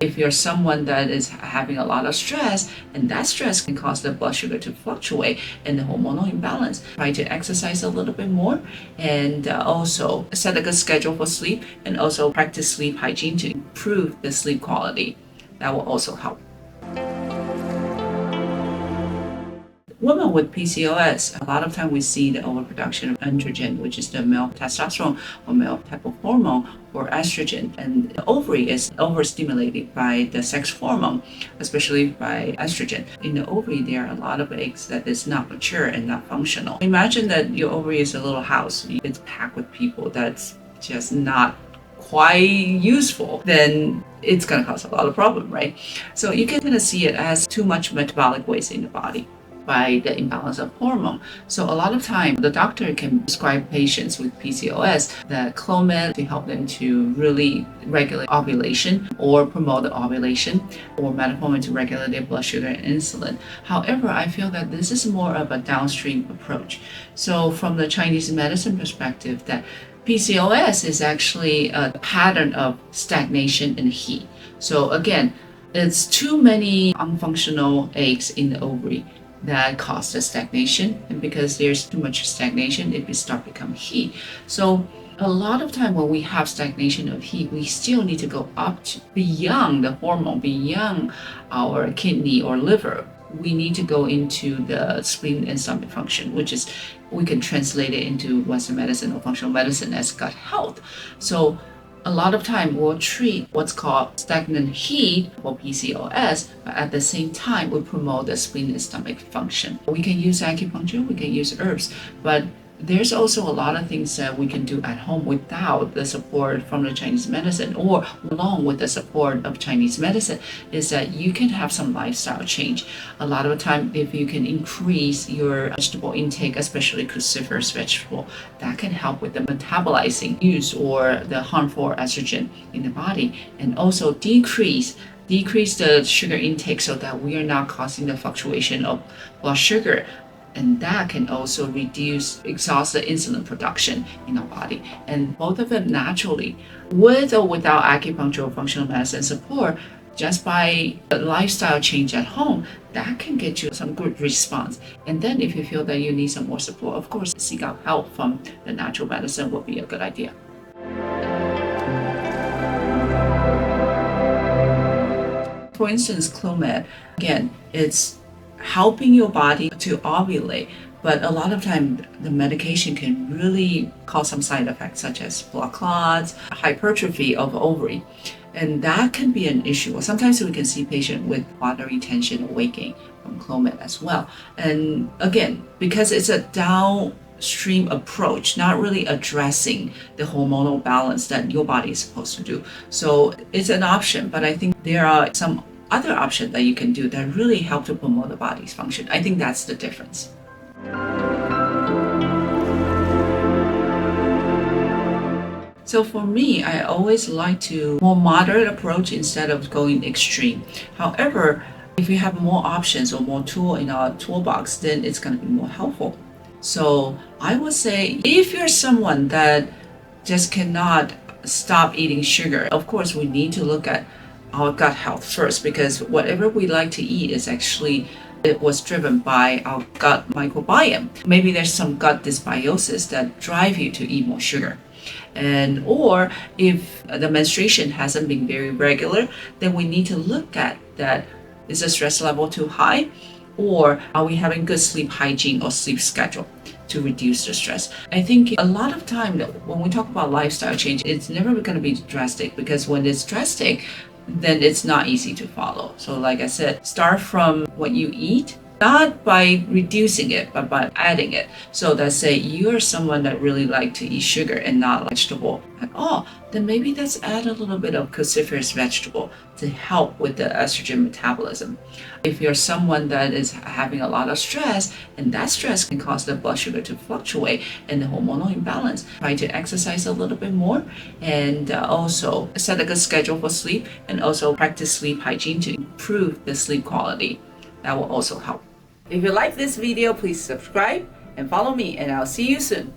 If you're someone that is having a lot of stress, and that stress can cause the blood sugar to fluctuate and the hormonal imbalance, try to exercise a little bit more, and also set a good schedule for sleep, and also practice sleep hygiene to improve the sleep quality. That will also help. Women with PCOS, a lot of time we see the overproduction of androgen, which is the male testosterone or male type of hormone, or estrogen. And the ovary is overstimulated by the sex hormone, especially by estrogen. In the ovary, there are a lot of eggs that is not mature and not functional. Imagine that your ovary is a little house. It's packed with people that's just not quite useful, then it's going to cause a lot of problem, right? So you can kind of see it as too much metabolic waste in the body by the imbalance of hormone. So a lot of time the doctor can prescribe patients with PCOS the Clomid to help them to really regulate ovulation or promote the ovulation, or metformin to regulate their blood sugar and insulin. However, I feel that this is more of a downstream approach. So from the Chinese medicine perspective, that PCOS is actually a pattern of stagnation and heat. So again, it's too many unfunctional eggs in the ovary that cause the stagnation, and because there's too much stagnation, it will start become heat. So a lot of time when we have stagnation of heat, we still need to go up to beyond the hormone, beyond our kidney or liver. We need to go into the spleen and stomach function, which is, we can translate it into Western medicine or functional medicine as gut health. So a lot of time we'll treat what's called stagnant heat for PCOS, but at the same time we promote the spleen and stomach function. We can use acupuncture, we can use herbs, but there's also a lot of things that we can do at home without the support from the Chinese medicine, or along with the support of Chinese medicine, is that you can have some lifestyle change. A lot of the time, if you can increase your vegetable intake, especially cruciferous vegetable, that can help with the metabolizing use or the harmful estrogen in the body, and also decrease the sugar intake so that we are not causing the fluctuation of blood sugar. And that can also exhaust the insulin production in our body. And both of them naturally, with or without acupuncture or functional medicine support, just by a lifestyle change at home, that can get you some good response. And then if you feel that you need some more support, of course, seek out help from the natural medicine will be a good idea. For instance, Clomid, again, it's helping your body to ovulate, but a lot of time the medication can really cause some side effects such as blood clots, hypertrophy of ovary, and that can be an issue. Sometimes we can see patients with water retention or weight gain from Clomid as well. And again, because it's a downstream approach, not really addressing the hormonal balance that your body is supposed to do. So it's an option, but I think there are some other options that you can do that really help to promote the body's function. I think that's the difference. So for me, I always like to more moderate approach instead of going extreme. However, if we have more options or more tool in our toolbox, then it's going to be more helpful. So I would say if you're someone that just cannot stop eating sugar, of course we need to look at our gut health first, because whatever we like to eat is actually, it was driven by our gut microbiome. Maybe there's some gut dysbiosis that drive you to eat more sugar. And or if the menstruation hasn't been very regular, then we need to look at that. Is the stress level too high, or are we having good sleep hygiene or sleep schedule to reduce the stress? I think a lot of time when we talk about lifestyle change, it's never going to be drastic, because when it's drastic, then it's not easy to follow. So like I said, start from what you eat, not by reducing it, but by adding it. So let's say you're someone that really like to eat sugar and not vegetable at all, then maybe let's add a little bit of cruciferous vegetable to help with the estrogen metabolism. If you're someone that is having a lot of stress, and that stress can cause the blood sugar to fluctuate and the hormonal imbalance, try to exercise a little bit more, and also set a good schedule for sleep, and also practice sleep hygiene to improve the sleep quality. That will also help. If you like this video, please subscribe and follow me, and I'll see you soon.